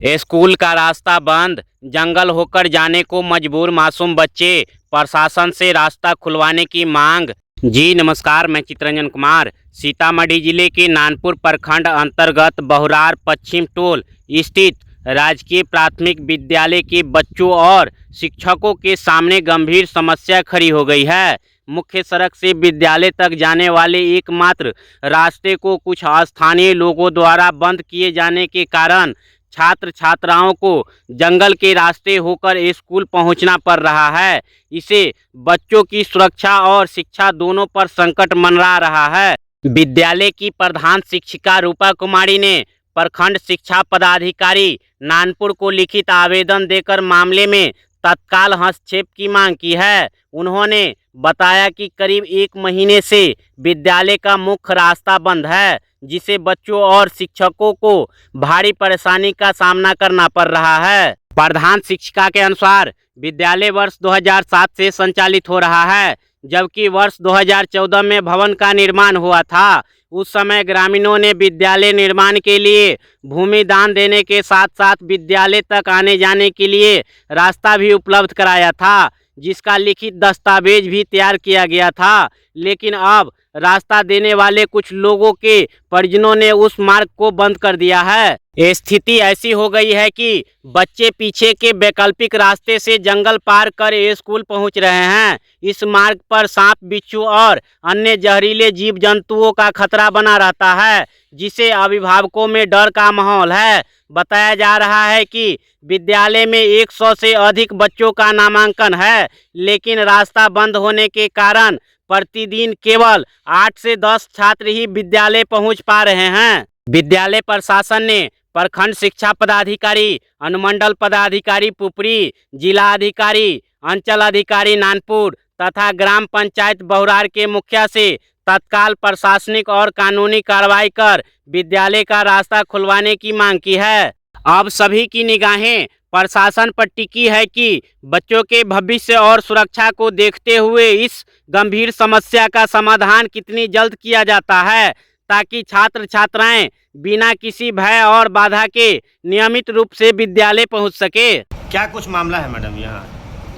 School का रास्ता बंद, जंगल होकर जाने को मजबूर मासूम बच्चे, प्रशासन से रास्ता खुलवाने की मांग। जी नमस्कार, मैं चितरंजन कुमार। सीतामढ़ी जिले के नानपुर प्रखंड अंतर्गत बहुरार पश्चिम टोल स्थित राजकीय प्राथमिक विद्यालय के बच्चों और शिक्षकों के सामने गंभीर समस्या खड़ी हो गई है। मुख्य सड़क से विद्यालय तक जाने वाले एकमात्र रास्ते को कुछ स्थानीय लोगों द्वारा बंद किए जाने के कारण छात्र छात्राओं को जंगल के रास्ते होकर स्कूल पहुंचना पड़ रहा है। इसे बच्चों की सुरक्षा और शिक्षा दोनों पर संकट मंडरा रहा है। विद्यालय की प्रधान शिक्षिका रूपा कुमारी ने प्रखंड शिक्षा पदाधिकारी नानपुर को लिखित आवेदन देकर मामले में तत्काल हस्तक्षेप की मांग की है। उन्होंने बताया कि करीब 1 महीने से विद्यालय का मुख्य रास्ता बंद है, जिसे बच्चों और शिक्षकों को भारी परेशानी का सामना करना पड़ रहा है। प्रधान शिक्षिका के अनुसार विद्यालय वर्ष 2007 से संचालित हो रहा है, जबकि वर्ष 2014 में भवन का निर्माण हुआ था। उस समय ग्रामीणों ने विद्यालय निर्माण के लिए भूमि दान देने के साथ साथ विद्यालय तक आने जाने के लिए रास्ता भी उपलब्ध कराया था, जिसका लिखित दस्तावेज भी तैयार किया गया था। लेकिन अब रास्ता देने वाले कुछ लोगों के परिजनों ने उस मार्ग को बंद कर दिया है। स्थिति ऐसी हो गई है कि बच्चे पीछे के वैकल्पिक रास्ते से जंगल पार कर स्कूल पहुंच रहे हैं। इस मार्ग पर सांप, बिच्छू और अन्य जहरीले जीव जंतुओं का खतरा बना रहता है, जिसे अभिभावकों में डर का माहौल है। बताया जा रहा है कि विद्यालय में 100 से अधिक बच्चों का नामांकन है, लेकिन रास्ता बंद होने के कारण प्रतिदिन केवल 8 से 10 छात्र ही विद्यालय पहुंच पा रहे हैं। विद्यालय प्रशासन ने प्रखंड शिक्षा पदाधिकारी, अनुमंडल पदाधिकारी पुपरी, जिला अधिकारी, अंचल अधिकारी नानपुर तथा ग्राम पंचायत बहुरार के मुखिया से तत्काल प्रशासनिक और कानूनी कार्रवाई कर विद्यालय का रास्ता खुलवाने की मांग की है। अब सभी की निगाहें प्रशासन पर टिकी है कि बच्चों के भविष्य और सुरक्षा को देखते हुए इस गंभीर समस्या का समाधान कितनी जल्द किया जाता है, ताकि छात्र छात्राएं बिना किसी भय और बाधा के नियमित रूप से विद्यालय पहुंच सके। क्या कुछ मामला है मैडम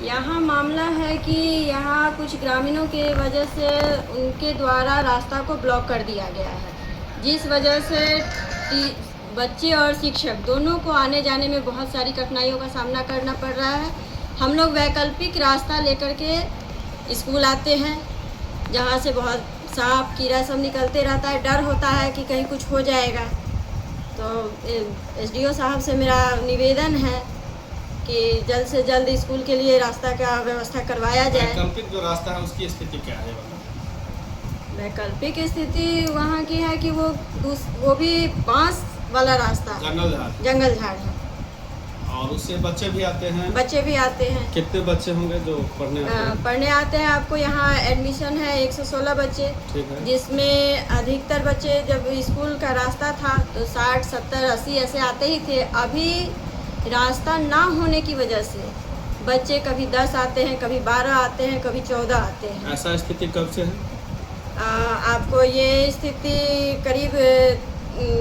यहाँ मामला है कि यहाँ कुछ ग्रामीणों के वजह से उनके द्वारा रास्ता को ब्लॉक कर दिया गया है, जिस वजह से बच्चे और शिक्षक दोनों को आने जाने में बहुत सारी कठिनाइयों का सामना करना पड़ रहा है। हम लोग वैकल्पिक रास्ता लेकर के स्कूल आते हैं, जहाँ से बहुत सांप कीड़ा सब निकलते रहता है। डर होता है कि कहीं कुछ हो जाएगा। तो एसडीओ साहब से मेरा निवेदन है कि जल्द से जल्द स्कूल के लिए रास्ता का व्यवस्था करवाया जाए। वैकल्पिक जो रास्ता है उसकी स्थिति क्या है? वैकल्पिक स्थिति वहाँ की है कि वो भी बांस वाला रास्ता, जंगल झाड़ है, और उससे बच्चे भी आते हैं। कितने बच्चे होंगे जो पढ़ने आते हैं? आपको यहाँ एडमिशन है 116 बच्चे, जिसमें अधिकतर बच्चे जब स्कूल का रास्ता था तो 60, 70, 80 ऐसे आते ही थे। अभी रास्ता ना होने की वजह से बच्चे कभी 10 आते हैं, कभी 12 आते हैं, कभी 14 आते हैं। ऐसा स्थिति कब से है? आपको ये स्थिति करीब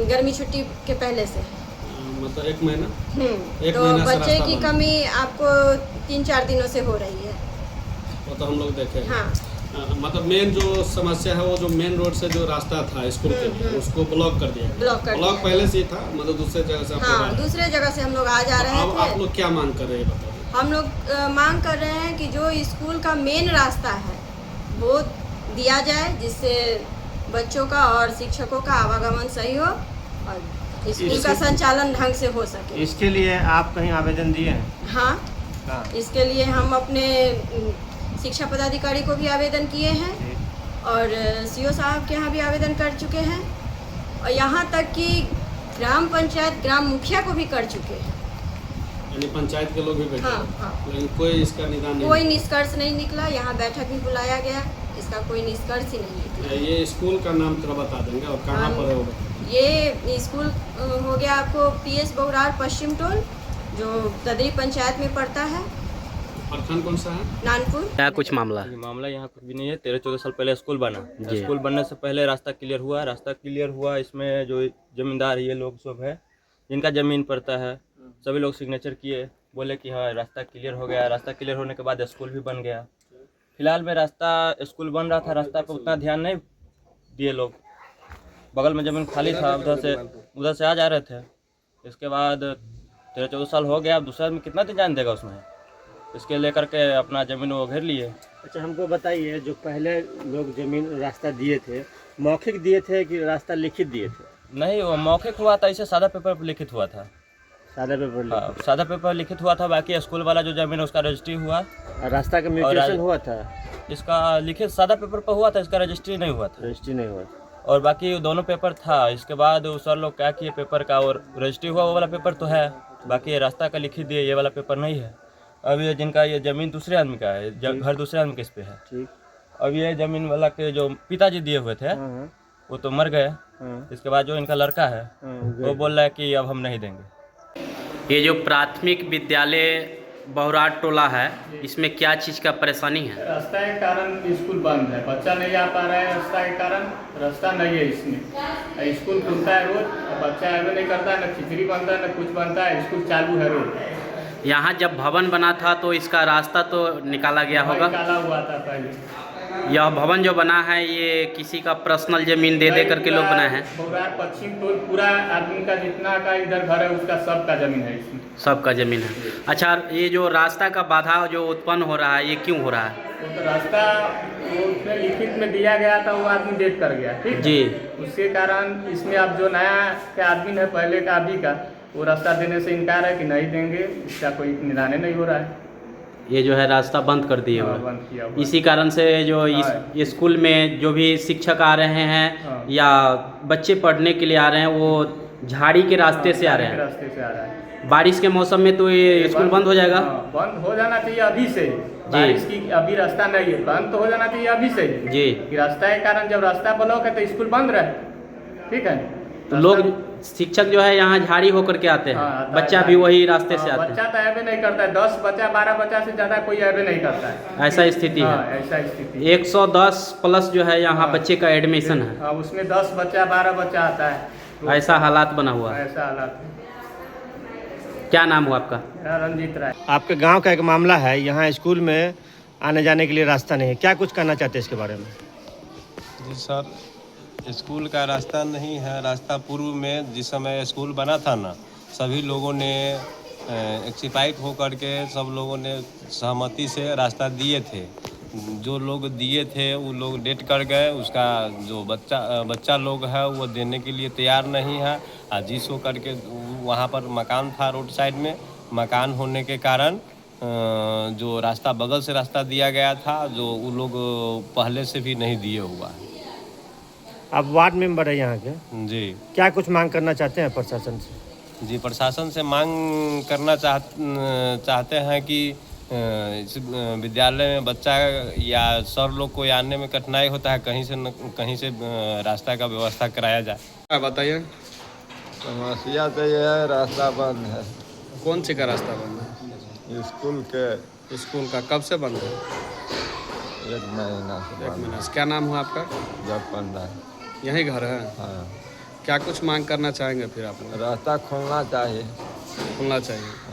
गर्मी छुट्टी के पहले से है। मतलब 1 महीना। तो बच्चे की कमी आपको 3-4 दिनों से हो रही है। वो तो हम लोग देखे। हाँ। मतलब मेन जो समस्या है वो जो मेन रोड से जो रास्ता था स्कूल के लिए उसको ब्लॉक कर दिया। ब्लॉक पहले से ही था, मतलब दूसरे जगह से। हाँ, दूसरे जगह से हम लोग आ जा रहे थे। आप लोग क्या मांग कर रहे हैं बताइए? हम लोग मांग कर रहे हैं कि जो स्कूल का मेन रास्ता है वो दिया जाए, जिससे बच्चों का और शिक्षकों का आवागमन सही हो और स्कूल का संचालन ढंग से हो सके। इसके लिए आप कहीं आवेदन दिए हैं? हाँ, इसके लिए हम अपने शिक्षा पदाधिकारी को भी आवेदन किए हैं और सीओ साहब के यहाँ भी आवेदन कर चुके हैं, और यहाँ तक कि ग्राम पंचायत, ग्राम मुखिया को भी कर चुके हैं। यानी पंचायत के लोग भी बैठे? हाँ। लेकिन कोई इसका निदान नहीं? कोई निष्कर्ष नहीं निकला। यहाँ बैठक भी बुलाया गया, इसका कोई निष्कर्ष ही नहीं निकला। ये स्कूल का नाम थोड़ा बता देंगे और कहाँ पर है वो? ये स्कूल हो गया आपको PS बहुरार पश्चिम टोल, जो ददरी पंचायत में पड़ता है। प्रखंड कौन सा है? नानपुर। क्या कुछ मामला यहाँ कुछ भी नहीं है। 13-14 साल पहले स्कूल बना। स्कूल बनने से पहले रास्ता क्लियर हुआ। इसमें जो जमींदार ये लोग सब है, जिनका ज़मीन पड़ता है, सभी लोग सिग्नेचर किए, बोले कि हाँ रास्ता क्लियर हो गया। रास्ता क्लियर होने के बाद स्कूल भी बन गया। फिलहाल में रास्ता स्कूल बन रहा था, रास्ता पे उतना ध्यान नहीं दिए लोग। बगल में ज़मीन खाली था, उधर से आ जा रहे थे। इसके बाद 13-14 साल हो गया, अब दूसरा आदमी कितना दिन जान देगा उसमें। इसके लेकर के अपना ज़मीन वो घेर लिए। अच्छा, हमको बताइए, जो पहले लोग ज़मीन रास्ता दिए थे, मौखिक दिए थे कि रास्ता लिखित दिए थे? नहीं, वो मौखिक हुआ था, इसे सादा पेपर पर लिखित हुआ था। सादा पेपर लिखित? हाँ, सादा पेपर लिखित हुआ था। बाकी स्कूल वाला जो ज़मीन उसका रजिस्ट्री हुआ। रास्ता का म्यूटेशन हुआ था? इसका लिखित सादा पेपर पर हुआ था, इसका रजिस्ट्री नहीं हुआ था। रजिस्ट्री नहीं हुआ था। और बाकी दोनों पेपर था। इसके बाद वो सर लोग क्या किए, पेपर का और रजिस्ट्री हुआ वो वाला पेपर तो है, बाकी ये रास्ता का लिखित दिए, ये वाला पेपर नहीं है। अब ये जिनका ये ज़मीन दूसरे आदमी का है, घर दूसरे आदमी के इस पे है। ठीक। अब ये ज़मीन वाला के जो पिताजी दिए हुए थे वो तो मर गए। इसके बाद जो इनका लड़का है वो बोल रहा है कि अब हम नहीं देंगे। ये जो प्राथमिक विद्यालय बहुराट टोला है, इसमें क्या चीज़ का परेशानी है? रास्ता के कारण स्कूल बंद है, बच्चा नहीं आ पा रहा है। रास्ता के कारण रास्ता नहीं है इसमें। स्कूल खुलता है रोज, बच्चा आगे नहीं करता है, न खिचड़ी बनता है न कुछ बनता है। स्कूल चालू है रोज। यहाँ जब भवन बना था तो इसका रास्ता तो निकाला गया होगा? निकाला हुआ था पहले। यह भवन जो बना है ये किसी का पर्सनल जमीन दे करके लोग बनाए हैं? बहुराट पश्चिम टोल पूरा आदमी का जितना का इधर घर है उसका सबका जमीन है इसमें। सबका जमीन है। अच्छा, ये जो रास्ता का बाधा जो उत्पन्न हो रहा है ये क्यों हो रहा है? तो रास्ता वो उसमें लिखित में दिया गया था, वो आदमी डेट कर गया। ठीक जी। उसके कारण इसमें अब जो नया का आदमी है, पहले का अभी का, वो रास्ता देने से इनकार है कि नहीं देंगे। इसका कोई निदान नहीं हो रहा है। ये जो है रास्ता बंद कर दिए हुए। बंद किया हुआ। इसी कारण से जो इस स्कूल में जो भी शिक्षक आ रहे हैं या बच्चे पढ़ने के लिए आ रहे हैं वो झाड़ी के रास्ते से आ रहे हैं। रास्ते से आ रहा है। बारिश के मौसम में तो ये स्कूल बंद हो जाएगा? बंद हो जाना चाहिए अभी से। बारिश की अभी रास्ता नहीं है, बंद तो हो जाना चाहिए अभी से जी। कि रास्ता के कारण जब रास्ता ब्लॉक है तो स्कूल बंद रहे। ठीक है। तो लोग शिक्षक जो है यहाँ झाड़ी होकर के आते हैं, बच्चा भी वही रास्ते से आते हैं। बच्चा तो ऐबे नहीं करता है, 10 बच्चा 12 बच्चा से ज़्यादा कोई ऐबे नहीं करता है। ऐसा स्थिति है। ऐसा स्थिति 110 प्लस जो है यहाँ बच्चे का एडमिशन है। हाँ, उसमें 10 बच्चा 12 बच्चा आता है। ऐसा हालात बना हुआ है। ऐसा हालात। क्या नाम हुआ आपका? मेरा रंजीत राय। आपके गांव का एक मामला है, यहाँ स्कूल में आने जाने के लिए रास्ता नहीं है, क्या कुछ कहना चाहते हैं इसके बारे में? जी सर, स्कूल का रास्ता नहीं है। रास्ता पूर्व में जिस समय स्कूल बना था ना, सभी लोगों ने एक्सीपाइट होकर के सब लोगों ने सहमति से रास्ता दिए थे। जो लोग दिए थे वो लोग डेट कर गए। उसका जो बच्चा लोग है वो देने के लिए तैयार नहीं है। जिस हो करके वहाँ पर मकान था रोड साइड में, मकान होने के कारण जो रास्ता बगल से रास्ता दिया गया था, जो वो लोग पहले से भी नहीं दिए हुआ है। आप वार्ड मेंबर है यहाँ के जी। क्या कुछ मांग करना चाहते हैं प्रशासन से? जी, प्रशासन से मांग करना चाहते हैं कि इस विद्यालय में बच्चा या सर लोग को आने में कठिनाई होता है, कहीं से रास्ता का व्यवस्था कराया जाए। बताइए। समस्या तो ये है, रास्ता बंद है। कौन सी का रास्ता बंद है? स्कूल का कब से बंद है? 1 महीना से एक बंद महीना से। क्या नाम हुआ आपका? जब बंद है। यही घर है? हाँ, क्या कुछ मांग करना चाहेंगे फिर आप लोग? रास्ता खोलना चाहिए। खुलना चाहिए।